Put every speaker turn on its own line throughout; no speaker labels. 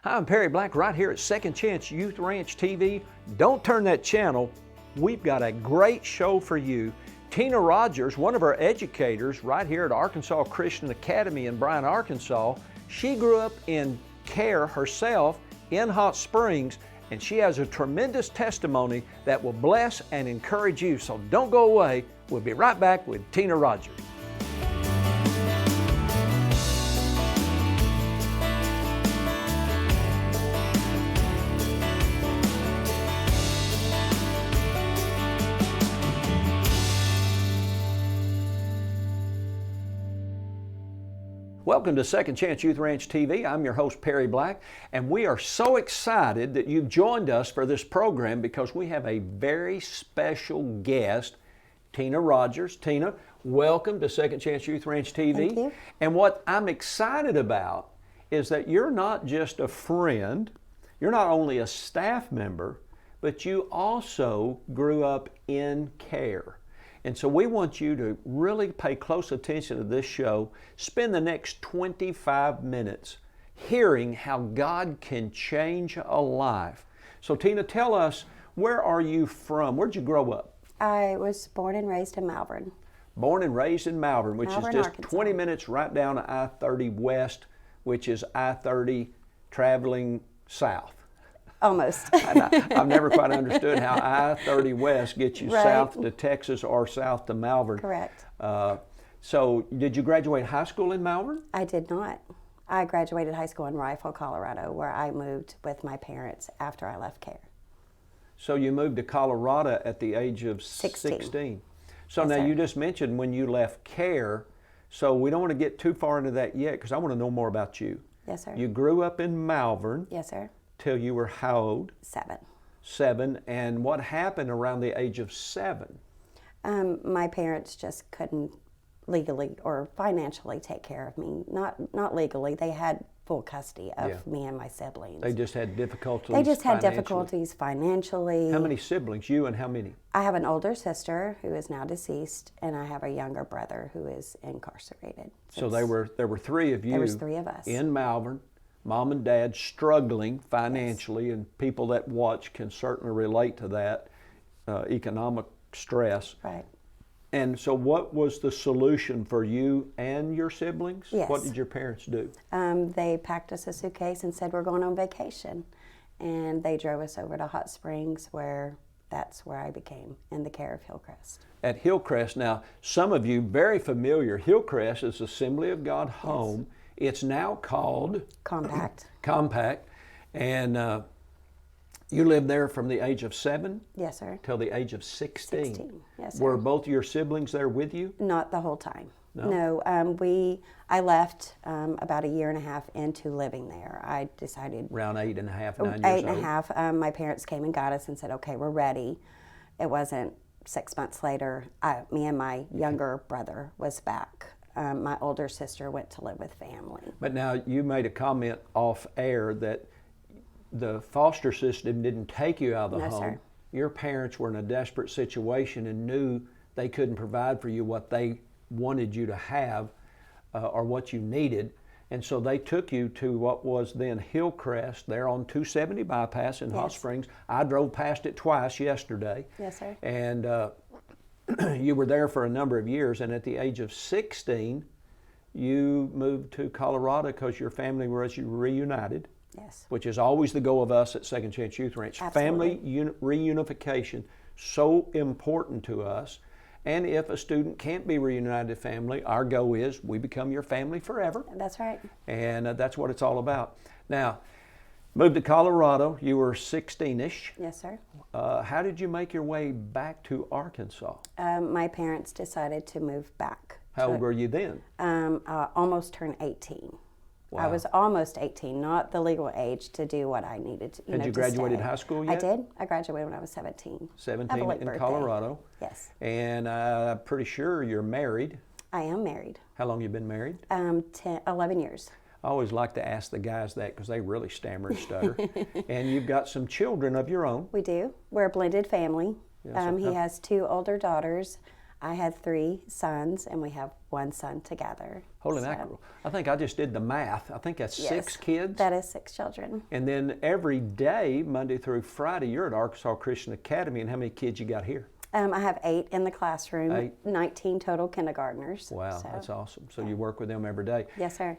Hi, I'm Perry Black right here at Second Chance Youth Ranch TV. Don't turn that channel. We've got a great show for you. Tina Rogers, one of our educators right here at Arkansas Christian Academy in Bryan, Arkansas, she grew up in care herself in Hot Springs, and she has a tremendous testimony that will bless and encourage you. So don't go away. We'll be right back with Tina Rogers. Welcome to Second Chance Youth Ranch TV. I'm your host, Perry Black, and we are so excited that you've joined us for this program because we have a very special guest, Tina Rogers. Tina, welcome to Second Chance Youth Ranch TV.
Thank you.
And what I'm excited about is that you're not just a friend, you're not only a staff member, but you also grew up in care. And so we want you to really pay close attention to this show. Spend the next 25 minutes hearing how God can change a life. So Tina, tell us, where are you from? Where'd you grow up?
I was born and raised in Malvern.
Born and raised in Malvern, which
Malvern,
is just
Arkansas.
20 minutes right down to I-30 West, which is I-30 traveling south.
Almost.
I've never quite understood how I-30 West gets you
Right.
south to Texas or south to Malvern.
Correct.
So did you graduate high school in Malvern?
I did not. I graduated high school in Rifle, Colorado, where I moved with my parents after I left care.
So you moved to Colorado at the age of 16. So
Yes,
now
sir.
you just mentioned when you left care, so we don't want to get too far into that yet because I want to know more about you.
Yes, sir.
You grew up in Malvern
Yes, sir.
till you were how old?
7.
7. And what happened around the age of 7?
My parents just couldn't legally or financially take care of me. Not legally. They had full custody of me and my siblings.
They just had difficulties
They just had
financially.
difficulties financially.
How many siblings? You and how many?
I have an older sister who is now deceased, and I have a younger brother who is incarcerated.
So there were 3 of you.
There was 3 of us.
In Malvern, mom and dad struggling financially, and people that watch can certainly relate to that economic stress.
Right.
And so what was the solution for you and your siblings?
Yes.
What did your parents do?
They packed us a suitcase and said, we're going on vacation. And they drove us over to Hot Springs, that's where I became in the care of Hillcrest.
At Hillcrest, now some of you very familiar, Hillcrest is Assembly of God Home. It's now called
Compact.
Compact. And you lived there from the age of 7
Yes, sir.
till the age of 16.
16. Yes, sir.
Were both your siblings there with you?
Not the whole time.
No?
I left about a year and a half into living there. I decided
Around 8 and a half, 9 years old.
8 and a half. My parents came and got us and said, okay, we're ready. It wasn't 6 months later. Me and my younger brother was back. My older sister went to live with family.
But now you made a comment off air that the foster system didn't take you out of the
No,
home.
sir.
Your parents were in a desperate situation and knew they couldn't provide for you what they wanted you to have or what you needed. And so they took you to what was then Hillcrest there on 270 bypass in Hot
Yes.
Springs. I drove past it twice yesterday.
Yes, sir.
And you were there for a number of years, and at the age of 16, you moved to Colorado because your family was reunited,
Yes.
which is always the goal of us at Second Chance Youth Ranch.
Absolutely.
Family reunification, so important to us. And if a student can't be reunited family, our goal is we become your family forever.
That's right.
And that's what it's all about. Now, moved to Colorado, you were 16-ish.
Yes, sir.
How did you make your way back to Arkansas?
My parents decided to move back.
How old were you then?
I almost turned 18. I
Wow.
was almost 18, not the legal age to do what I needed to.
Had you
to
graduated
stay.
high school
I
yet?
did. I graduated when I was 17. I have a
17
late
in
birthday.
Colorado.
Yes.
And I'm pretty sure you're married.
I am married.
How long you been married?
11 years.
I always like to ask the guys that because they really stammer and stutter. And you've got some children of your own.
We do. We're a blended family.
Yeah, so
He has 2 older daughters. I had 3 sons, and we have 1 son together.
Holy mackerel. I think I just did the math. I think that's 6 kids.
That is 6 children.
And then every day, Monday through Friday, you're at Arkansas Christian Academy, and how many kids you got here?
I have 8 in the classroom,
8.
19 total kindergartners.
Wow,
so.
that's awesome. So you work with them every day.
Yes, sir.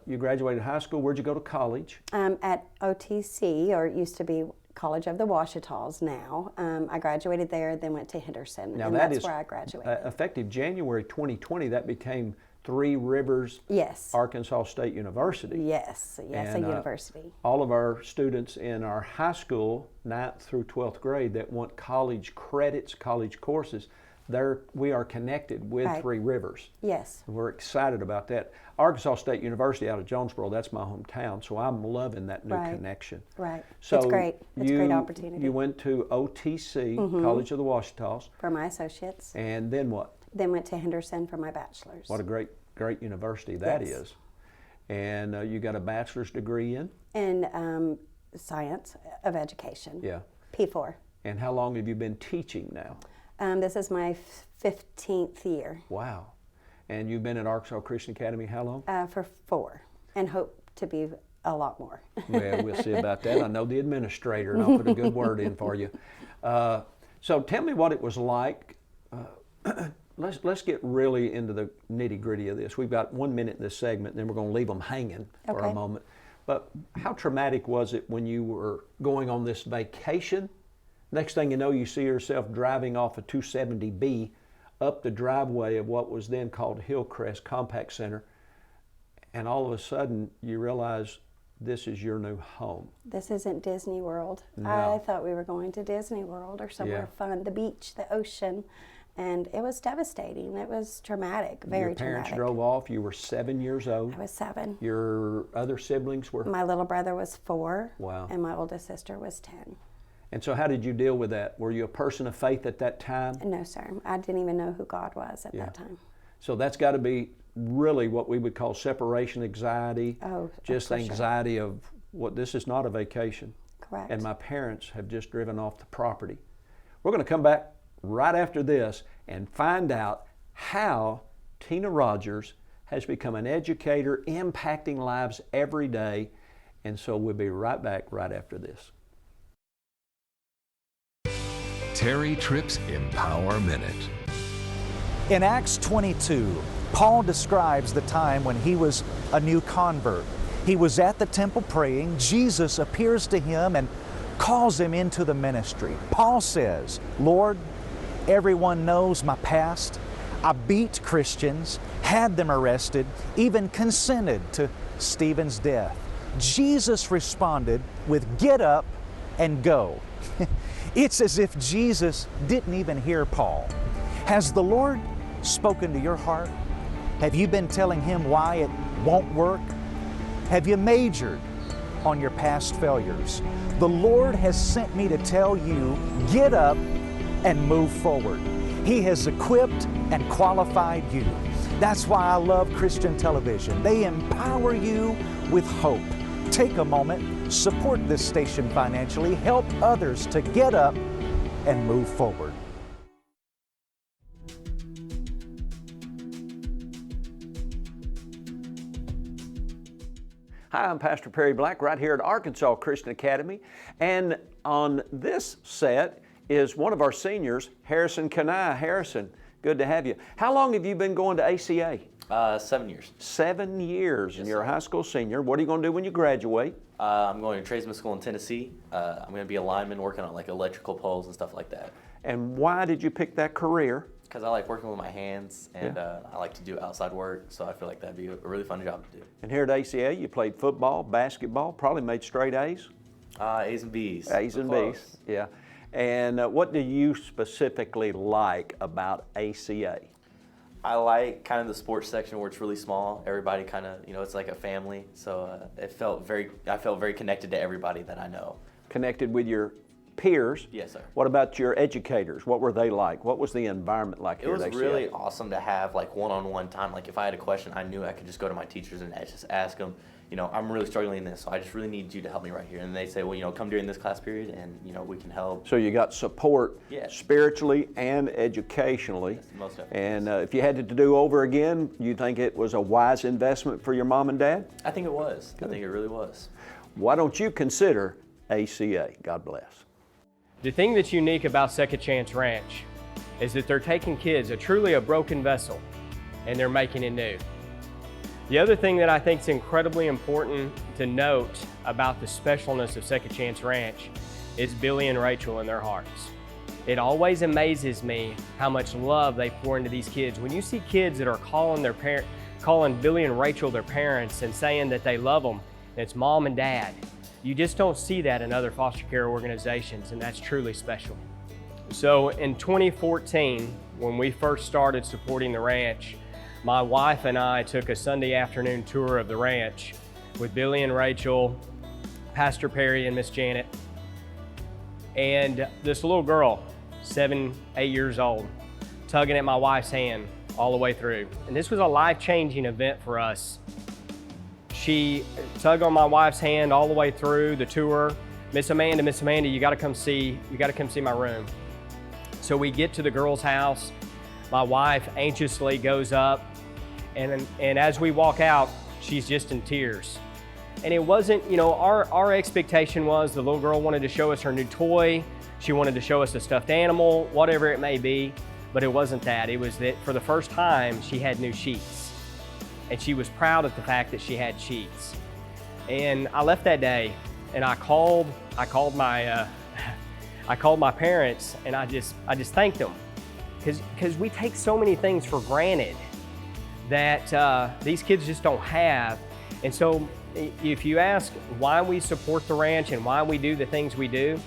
You graduated high school. Where'd you go to college?
At OTC, or it used to be College of the Ouachitas now. I graduated there, then went to Henderson,
Now
and
that
that's
is
where I graduated.
Effective January 2020, that became Three Rivers
Yes.
Arkansas State University.
Yes, yes,
And,
a university.
All of our students in our high school, 9th through 12th grade, that want college credits, college courses, we are connected with
Right.
Three Rivers.
Yes.
We're excited about that. Arkansas State University out of Jonesboro, that's my hometown, so I'm loving that new
Right.
connection.
Right.
So
it's great. It's a great opportunity.
You went to OTC, College of the Ouachitas,
For my associates.
and then what?
Then went to Henderson for my bachelor's.
What a great university that
Yes.
is. And you got a bachelor's degree in?
In science of education.
Yeah.
P4.
And how long have you been teaching now?
This is my 15th year.
Wow. And you've been at Arkansas Christian Academy how long?
For 4, and hope to be a lot more.
Well, we'll see about that. I know the administrator, and I'll put a good word in for you. So tell me what it was like. Let's get really into the nitty-gritty of this. We've got 1 minute in this segment, and then we're going to leave them hanging for a
Okay.
moment. But how traumatic was it when you were going on this vacation? Next thing you know, you see yourself driving off a 270B up the driveway of what was then called Hillcrest Compact Center, and all of a sudden you realize this is your new home.
This isn't Disney World.
No.
I thought we were going to Disney World or somewhere fun, the beach, the ocean, and it was devastating. It was traumatic, very
Your parents
traumatic.
drove off. You were 7 years old.
I was 7.
Your other siblings were?
My little brother was 4.
Wow.
And my oldest sister was 10.
And so how did you deal with that? Were you a person of faith at that time?
No, sir. I didn't even know who God was at that time.
So that's got to be really what we would call separation anxiety.
Oh,
just
for sure.
anxiety of what this is not a vacation.
Correct.
And my parents have just driven off the property. We're going to come back right after this and find out how Tina Rogers has become an educator impacting lives every day. And so we'll be right back right after this.
Terry Tripp's Empower Minute.
In Acts 22, Paul describes the time when he was a new convert. He was at the temple praying. Jesus appears to him and calls him into the ministry. Paul says, "Lord, everyone knows my past. I beat Christians, had them arrested, even consented to Stephen's death." Jesus responded with, "Get up and go." It's as if Jesus didn't even hear Paul. Has the Lord spoken to your heart? Have you been telling Him why it won't work? Have you majored on your past failures? The Lord has sent me to tell you, get up and move forward. He has equipped and qualified you. That's why I love Christian television. They empower you with hope. Take a moment, support this station financially, help others to get up and move forward.
Hi, I'm Pastor Perry Black right here at Arkansas Christian Academy. And on this set is one of our seniors, Harrison Kanai. Harrison, good to have you. How long have you been going to ACA?
7 years.
7 years, and you're a high school senior. What are you going to do when you graduate?
I'm going to tradesman school in Tennessee. I'm going to be a lineman working on like electrical poles and stuff like that.
And why did you pick that career?
Because I like working with my hands and I like to do outside work, so I feel like that'd be a really fun job to do.
And here at ACA, you played football, basketball, probably made straight A's?
A's and B's.
A's and
Close.
B's, yeah. And what do you specifically like about ACA?
I like kind of the sports section where it's really small. Everybody kind of, it's like a family. So I felt very connected to everybody that I know.
Connected with your peers?
Yes, sir.
What about your educators? What were they like? What was the environment like here at ACA?
It was really awesome to have like one-on-one time. Like if I had a question, I knew I could just go to my teachers and just ask them. I'm really struggling in this, so I just really need you to help me right here. And they say, well, come during this class period, and we can help.
So you got support spiritually and educationally.
Yes, most definitely.
And if you had it to do over again, you think it was a wise investment for your mom and dad?
I think it was. Good. I think it really was.
Why don't you consider ACA? God bless.
The thing that's unique about Second Chance Ranch is that they're taking kids, truly a broken vessel, and they're making it new. The other thing that I think is incredibly important to note about the specialness of Second Chance Ranch is Billy and Rachel in their hearts. It always amazes me how much love they pour into these kids. When you see kids that are calling Billy and Rachel their parents and saying that they love them, and it's mom and dad, you just don't see that in other foster care organizations, and that's truly special. So in 2014, when we first started supporting the ranch, my wife and I took a Sunday afternoon tour of the ranch with Billy and Rachel, Pastor Perry and Miss Janet, and this little girl, 7, 8 years old, tugging at my wife's hand all the way through. And this was a life-changing event for us. She tugged on my wife's hand all the way through the tour. Miss Amanda, you gotta come see my room. So we get to the girl's house. My wife anxiously goes up, and as we walk out, she's just in tears. And it wasn't, our expectation was the little girl wanted to show us her new toy, she wanted to show us a stuffed animal, whatever it may be, but it wasn't that. It was that for the first time, she had new sheets. And she was proud of the fact that she had sheets. And I left that day, and I called my parents, and I just thanked them. Because we take so many things for granted that these kids just don't have. And so if you ask why we support the ranch and why we do the things we do,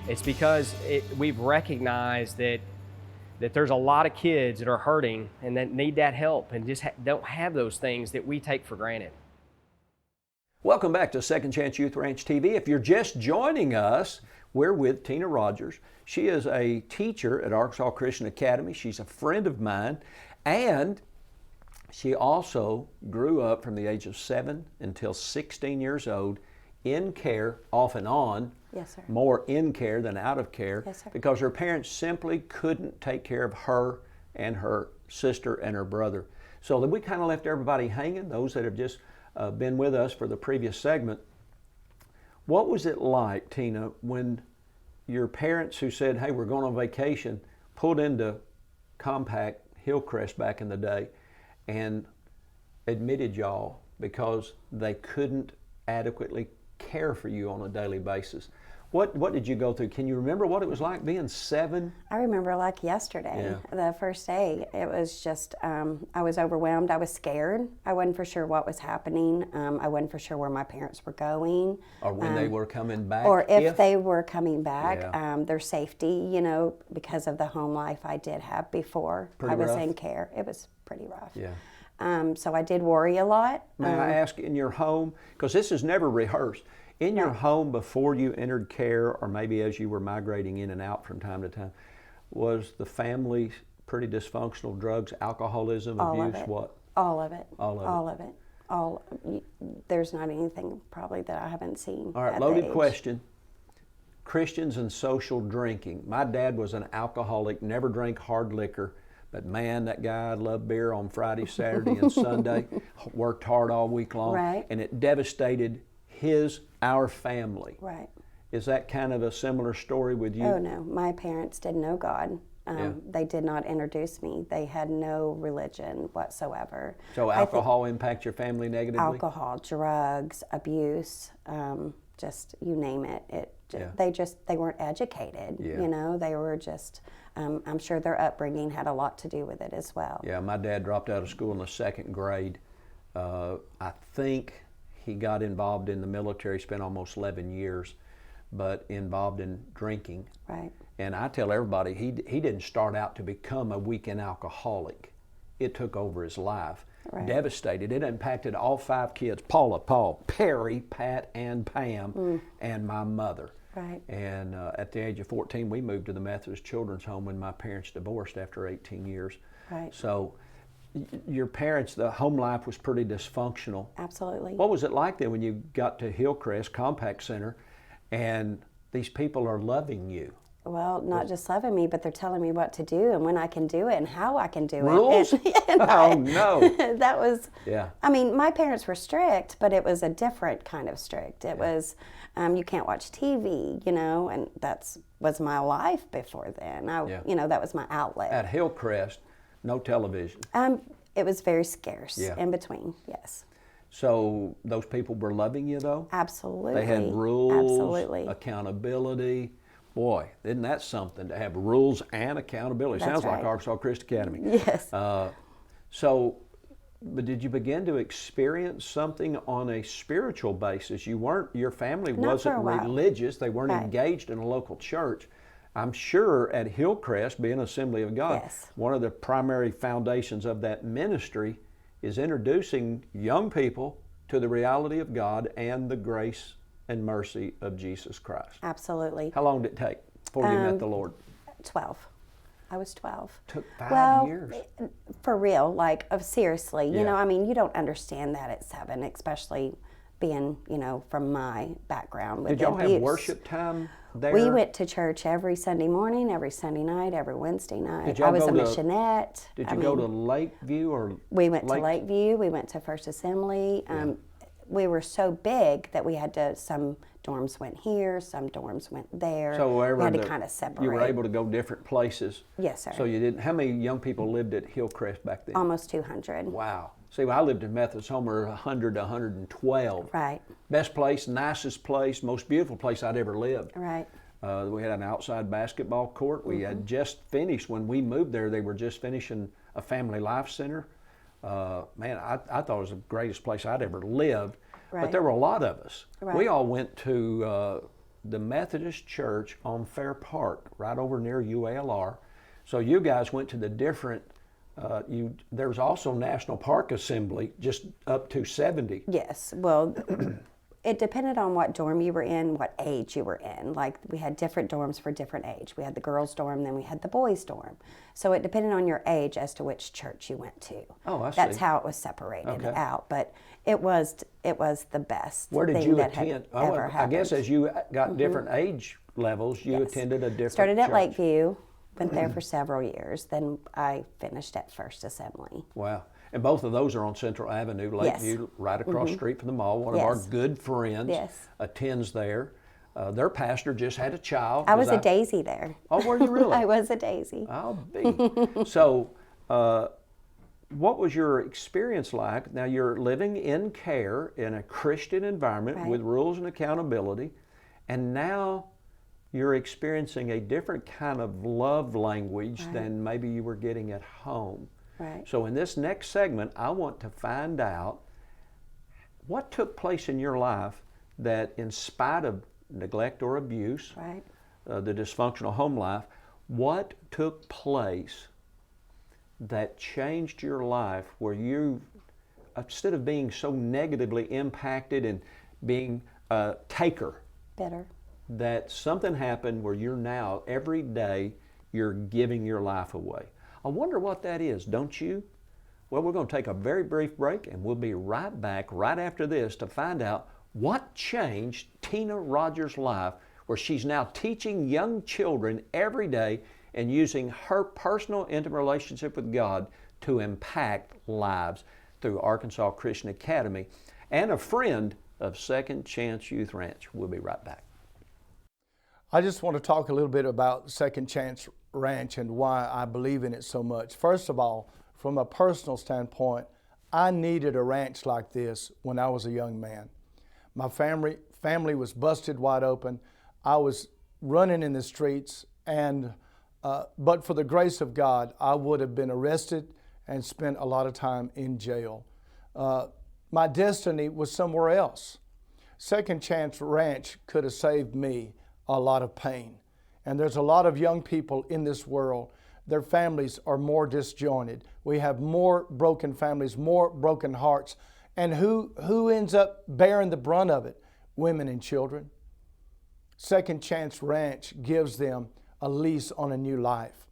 it's because we've recognized that there's a lot of kids that are hurting and that need that help and just don't have those things that we take for granted.
Welcome back to Second Chance Youth Ranch TV. If you're just joining us, we're with Tina Rogers. She is a teacher at Arkansas Christian Academy. She's a friend of mine, and she also grew up from the age of 7 until 16 years old in care, off and on.
Yes, sir.
More in care than out of care.
Yes, sir.
Because her parents simply couldn't take care of her and her sister and her brother. So then we kind of left everybody hanging, those that have just been with us for the previous segment. What was it like, Tina, when your parents who said, hey, we're going on vacation, pulled into Compact Hillcrest back in the day and admitted y'all because they couldn't adequately care for you on a daily basis? What did you go through? Can you remember what it was like being 7?
I remember like yesterday, the first day. It was just, I was overwhelmed. I was scared. I wasn't for sure what was happening. I wasn't for sure where my parents were going.
Or when they were coming back.
Or if they were coming back.
Yeah.
Their safety, because of the home life I did have before
Pretty
I was
rough.
in care. It was pretty rough.
Yeah.
So I did worry a lot.
May I ask, in your home, because this is never rehearsed, in your home before you entered care, or maybe as you were migrating in and out from time to time, was the family pretty dysfunctional? Drugs, alcoholism,
All
abuse,
of it.
what?
All of it.
All of it.
All of it. There's not anything probably that I haven't seen.
All right,
at
loaded
the age.
question. Christians and social drinking. My dad was an alcoholic, never drank hard liquor, but man, that guy loved beer on Friday, Saturday, and Sunday, worked hard all week long,
Right.
and it devastated our family.
Right.
Is that kind of a similar story with you?
Oh no, my parents didn't know God. They did not introduce me. They had no religion whatsoever.
So alcohol impact your family negatively?
Alcohol, drugs, abuse, just you name it. They weren't educated.
Yeah.
They were just. I'm sure their upbringing had a lot to do with it as well.
Yeah, my dad dropped out of school in the 2nd grade. I think he got involved in the military, spent almost 11 years, but involved in drinking.
Right.
And I tell everybody, he didn't start out to become a weekend alcoholic. It took over his life.
Right.
Devastated. It impacted all 5 kids, Paula, Paul, Perry, Pat, and Pam, and my mother.
Right.
And at the age of 14, we moved to the Methodist Children's Home when my parents divorced after 18 years.
Right.
So your parents, the home life was pretty dysfunctional.
Absolutely.
What was it like then when you got to Hillcrest Compact Center and these people are loving you?
Well, not just loving me, but they're telling me what to do and when I can do it and how I can do
Rules?
it. And
Oh, no.
That was,
Yeah.
I mean, my parents were strict, but it was a different kind of strict. It was, you can't watch TV, you know, and was my life before then.
Yeah.
You know, that was my outlet.
At Hillcrest, no television.
It was very scarce
Yeah.
in between, yes.
So those people were loving you, though?
Absolutely.
They had rules,
Absolutely.
accountability. Boy, isn't that something to have rules and accountability?
That's
Sounds like
right.
Arkansas Christian Academy.
Yes.
But did you begin to experience something on a spiritual basis? Your family
Not for
wasn't
a while.
religious. They weren't
Right.
engaged in a local church. I'm sure at Hillcrest, being Assembly of God,
Yes.
one of the primary foundations of that ministry is introducing young people to the reality of God and the grace and mercy of Jesus Christ.
Absolutely.
How long did it take before you met the Lord?
12. I was 12.
Took 5
well,
years.
For real, like, seriously.
Yeah.
You know, I mean, you don't understand that at 7, especially being, you know, from my background with
Did y'all have
abuse.
worship time there?
We went to church every Sunday morning, every Sunday night, every Wednesday night.
Did y'all
I was
go
a
to-
missionette.
Did you go to Lakeview or?
We went to Lakeview. We went to First Assembly. We were so big that we had to. Some dorms went here. Some dorms went there.
So
we
wherever
had to kind of separate.
you were able to go different places.
Yes, sir.
So you didn't. How many young people lived at Hillcrest back then?
Almost 200.
Wow. See, I lived in Methodist home, were 100 to 112.
Right.
Best place, nicest place, most beautiful place I'd ever lived.
Right.
We had an outside basketball court. We had just finished, when we moved there, they were just finishing a family life center. Man, I thought it was the greatest place I'd ever lived. But
Right.
there were a lot of us.
Right.
We all went to the Methodist Church on Fair Park, right over near UALR. So you guys went to the different, there was also National Park Assembly, just up to 70.
Yes. Well, it depended on what dorm you were in, what age you were in. Like, we had different dorms for different age. We had the girls' dorm, then we had the boys' dorm. So it depended on your age as to which church you went to.
Oh, I
That's
see.
how it was separated
Okay.
out. But it was the best
Where did
thing
you
that
attend?
had
Oh,
ever
I
happened.
guess as you got different age levels, you
Yes.
attended a different
Started at
church.
Lakeview, went there for several years. Then I finished at First Assembly.
Wow. And both of those are on Central Avenue,
Yes.
Lakeview, right across the street from the mall. One of our
Yes.
good friends
Yes.
attends there. Their pastor just had a child.
I was a daisy there.
Oh, were you really?
I was a daisy.
I'll be. So, what was your experience like? Now, you're living in care in a Christian environment
Right.
with rules and accountability, and now you're experiencing a different kind of love language than maybe you were getting at home.
Right.
So, in this next segment, I want to find out what took place in your life that, in spite of neglect or abuse,
Right.
the dysfunctional home life, what took place that changed your life where you, instead of being so negatively impacted and being a taker,
Bitter.
that something happened where you're now, every day, you're giving your life away. I wonder what that is, don't you? Well, we're going to take a very brief break, and we'll be right back right after this to find out what changed Tina Rogers' life, where she's now teaching young children every day and using her personal intimate relationship with God to impact lives through Arkansas Christian Academy, and a friend of Second Chance Youth Ranch. We'll be right back.
I just want to talk a little bit about Second Chance Ranch and why I believe in it so much. First of all, from a personal standpoint, I needed a ranch like this when I was a young man. My family was busted wide open. I was running in the streets, and but for the grace of God, I would have been arrested and spent a lot of time in jail. My destiny was somewhere else. Second Chance Ranch could have saved me a lot of pain. And there's a lot of young people in this world, their families are more disjointed. We have more broken families, more broken hearts. And who ends up bearing the brunt of it? Women and children. Second Chance Ranch gives them a lease on a new life.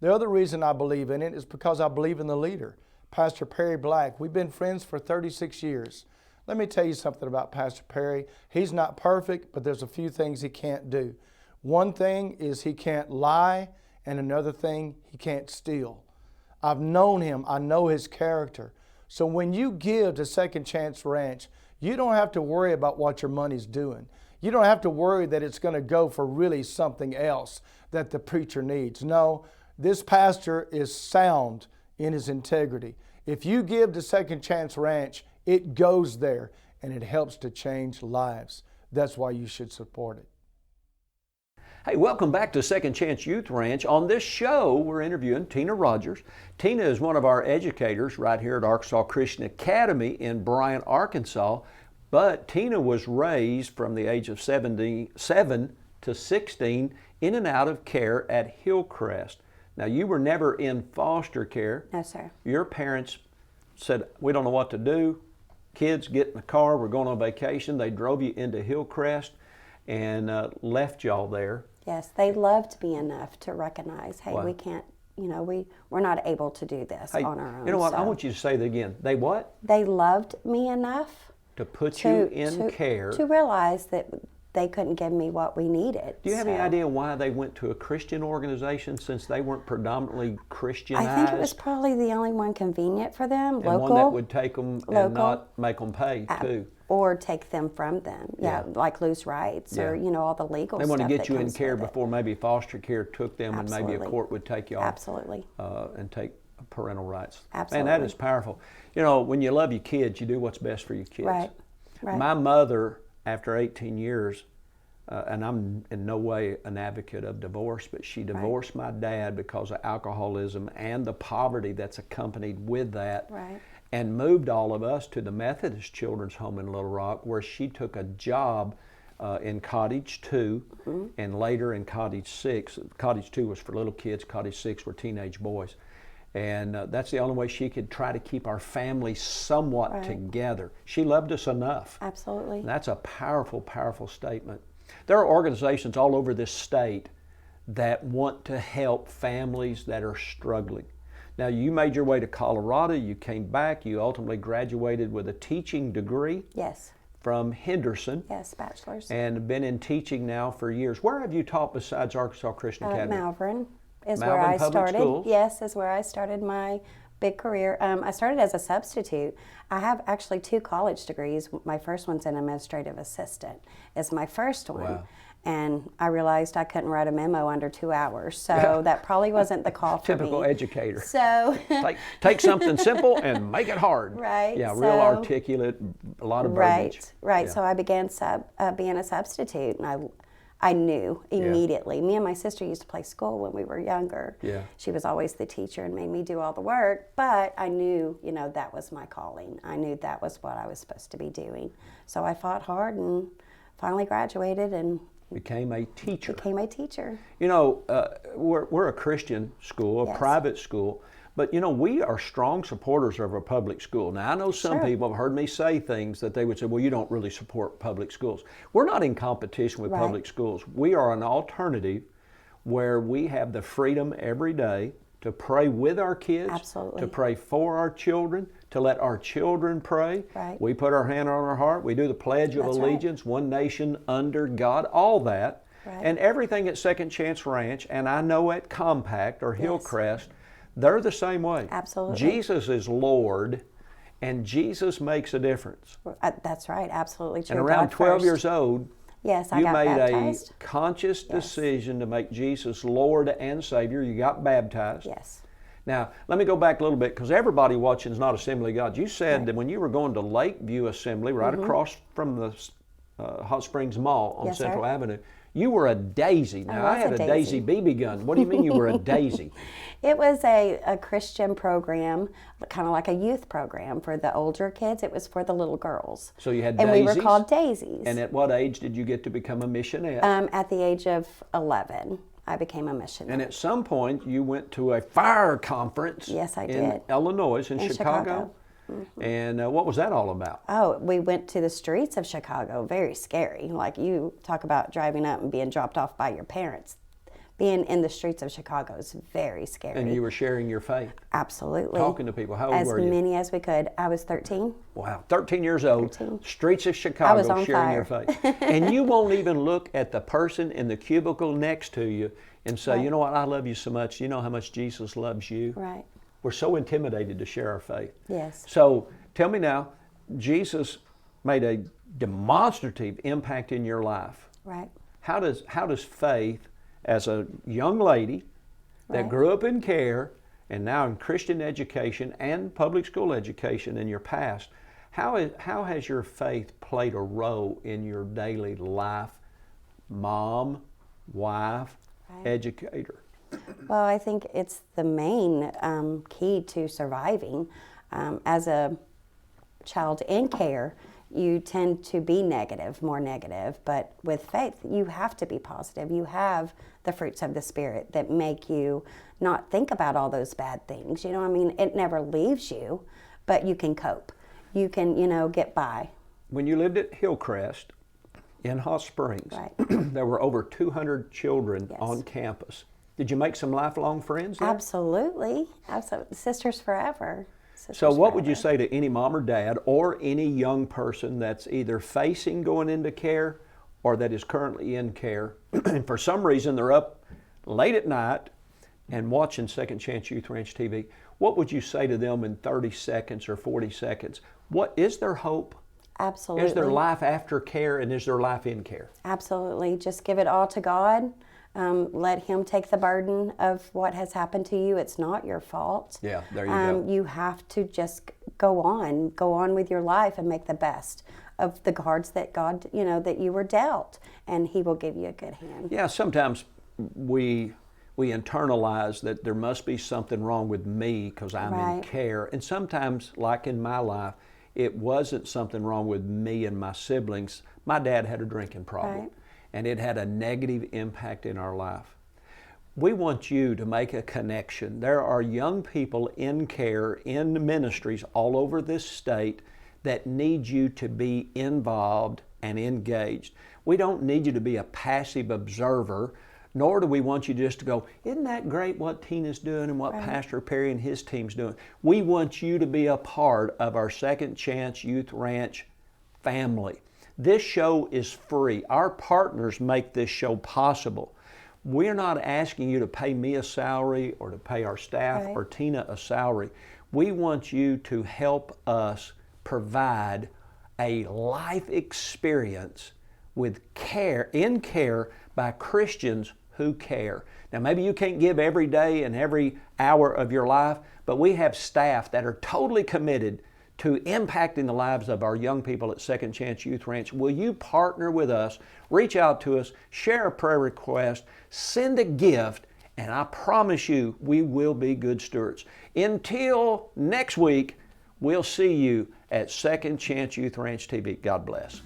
The other reason I believe in it is because I believe in the leader, Pastor Perry Black. We've been friends for 36 years. Let me tell you something about Pastor Perry. He's not perfect, but there's a few things he can't do. One thing is he can't lie, and another thing, he can't steal. I've known him. I know his character. So when you give to Second Chance Ranch, you don't have to worry about what your money's doing. You don't have to worry that it's going to go for really something else that the preacher needs. No, this pastor is sound in his integrity. If you give to Second Chance Ranch, it goes there and it helps to change lives. That's why you should support it.
Hey, welcome back to Second Chance Youth Ranch. On this show, we're interviewing Tina Rogers. Tina is one of our educators right here at Arkansas Christian Academy in Bryant, Arkansas. But Tina was raised from the age of 7 to 16 in and out of care at Hillcrest. Now, you were never in foster care.
No, sir.
Your parents said, we don't know what to do. Kids, get in the car, we're going on vacation. They drove you into Hillcrest and left y'all there.
Yes, they loved me enough to recognize, hey,
Wow.
we can't, we're not able to do this
Hey,
on our own.
you know what? I
so
want you to say that again. They what?
They loved me enough
To put you in care.
to realize that they couldn't give me what we needed.
Do you have any
So
idea why they went to a Christian organization since they weren't predominantly Christianized?
I think it was probably the only one convenient for them,
and
local.
one that would take them
local.
and not make them pay too.
Or take them from them,
Yeah.
like lose rights or,
Yeah.
all the legal
They
stuff
want to get
that
you in
comes
care
with it.
before maybe foster care took them and maybe a
Absolutely.
court would take you off.
Absolutely.
And take parental rights.
Absolutely.
Man, that is powerful. When you love your kids, you do what's best for your kids.
Right. Right.
My mother, after 18 years, and I'm in no way an advocate of divorce, but she divorced my dad because of alcoholism and the poverty that's accompanied with that.
Right.
And moved all of us to the Methodist Children's Home in Little Rock, where she took a job in Cottage 2 and later in Cottage 6. Cottage 2 was for little kids, Cottage 6 were teenage boys. And that's the only way she could try to keep our family somewhat together. She loved us enough.
Absolutely.
And that's a powerful, powerful statement. There are organizations all over this state that want to help families that are struggling. Now, you made your way to Colorado, you came back, you ultimately graduated with a teaching degree
Yes.
from Henderson.
Yes, bachelor's.
And been in teaching now for years. Where have you taught besides Arkansas Christian Academy?
Malvern is
Malvern
where I
Public
started.
Schools?
Yes, is where I started my big career. I started as a substitute. I have actually 2 college degrees. My first one's an administrative assistant. Is my first one.
Wow.
And I realized I couldn't write a memo under 2 hours, so that probably wasn't the call for me.
Typical educator.
So
Take something simple and make it hard.
Right,
Yeah, real
so-
articulate, a lot of verbiage.
Right.
Yeah.
So I began being a substitute, and I knew immediately. Me and my sister used to play school when we were younger.
Yeah.
She was always the teacher and made me do all the work, but I knew, that was my calling. I knew that was what I was supposed to be doing. So I fought hard and finally graduated and
Became a teacher.
became a teacher.
We're a Christian school, a
Yes.
private school, but we are strong supporters of a public school. Now, I know some
Sure.
people have heard me say things that they would say, well, you don't really support public schools. We're not in competition with
Right.
public schools. We are an alternative where we have the freedom every day to pray with our kids,
Absolutely.
to pray for our children, to let our children pray.
Right.
We put our hand on our heart. We do the Pledge of
That's right.
Allegiance, one nation under God, all that.
Right.
And everything at Second Chance Ranch, and I know at Compact or Hillcrest, they're the same way.
Absolutely.
Jesus is Lord, and Jesus makes a difference.
That's right, absolutely true.
And around
God
12
first.
years old,
Yes, I
you
got
made
baptized.
a conscious
Yes.
decision to make Jesus Lord and Savior. You got baptized.
Yes.
Now, let me go back a little bit because everybody watching is not Assembly of God. You said that when you were going to Lakeview Assembly, right across from the Hot Springs Mall on
Yes, sir.
Central Avenue, you were a daisy. Now, I
was
had
a
a daisy
daisy.
BB gun. What do you mean you were a daisy?
It was a Christian program, kind of like a youth program for the older kids. It was for the little girls.
So you had
and
daisies?
we were called daisies.
And at what age did you get to become a missionary?
At the age of 11, I became a missionary.
And at some point, you went to a fire conference
Yes, I
in
did.
Illinois, in
In
Chicago.
Chicago.
And what was that all about?
Oh, we went to the streets of Chicago. Very scary. Like, you talk about driving up and being dropped off by your parents. being in the streets of Chicago is very scary.
And you were sharing your faith,
Absolutely.
talking to people. How old
As
were you?
many as we could. I was 13.
Wow, 13 years old,
13.
streets of Chicago,
was on
sharing your
fire.
faith. And you won't even look at the person in the cubicle next to you and say,
Right.
you know what, I love you so much. You know how much Jesus loves you?
Right.
We're so intimidated to share our faith.
Yes.
So tell me now, Jesus made a demonstrative impact in your life.
Right.
How does faith, as a young lady that
Right.
grew up in care and now in Christian education and public school education in your past, how has your faith played a role in your daily life? Mom, wife,
Right.
educator.
Well, I think it's the main key to surviving. As a child in care, you tend to be more negative, but with faith, you have to be positive. You have the fruits of the Spirit that make you not think about all those bad things. You know, I mean, it never leaves you, but you can cope. You can, get by.
When you lived at Hillcrest in Hot Springs,
Right.
there were over 200 children
Yes.
on campus. Did you make some lifelong friends there?
Absolutely. Absolutely. Sisters forever.
So
Sisters
what would you
forever.
say to any mom or dad or any young person that's either facing going into care or that is currently in care, and for some reason they're up late at night and watching Second Chance Youth Ranch TV? What would you say to them in 30 seconds or 40 seconds? What is there hope?
Absolutely.
Is there life after care, and is there life in care?
Absolutely. Just give it all to God. Let Him take the burden of what has happened to you. It's not your fault.
Yeah, there you go.
You have to just go on with your life and make the best of the cards that God, that you were dealt, and He will give you a good hand.
Yeah, sometimes we internalize that there must be something wrong with me because I'm in
Right.
care. And sometimes, like in my life, it wasn't something wrong with me and my siblings. My dad had a drinking problem,
Right.
and it had a negative impact in our life. We want you to make a connection. There are young people in care, in ministries all over this state that need you to be involved and engaged. We don't need you to be a passive observer, nor do we want you just to go, isn't that great what Tina's doing and what Pastor Perry and his team's doing? We want you to be a part of our Second Chance Youth Ranch family. This show is free. Our partners make this show possible. We're not asking you to pay me a salary or to pay our staff
Right.
or Tina a salary. We want you to help us provide a life experience with care, in care by Christians who care. Now, maybe you can't give every day and every hour of your life, but we have staff that are totally committed to impacting the lives of our young people at Second Chance Youth Ranch. Will you partner with us, reach out to us, share a prayer request, send a gift, and I promise you we will be good stewards. Until next week, we'll see you at Second Chance Youth Ranch TV. God bless.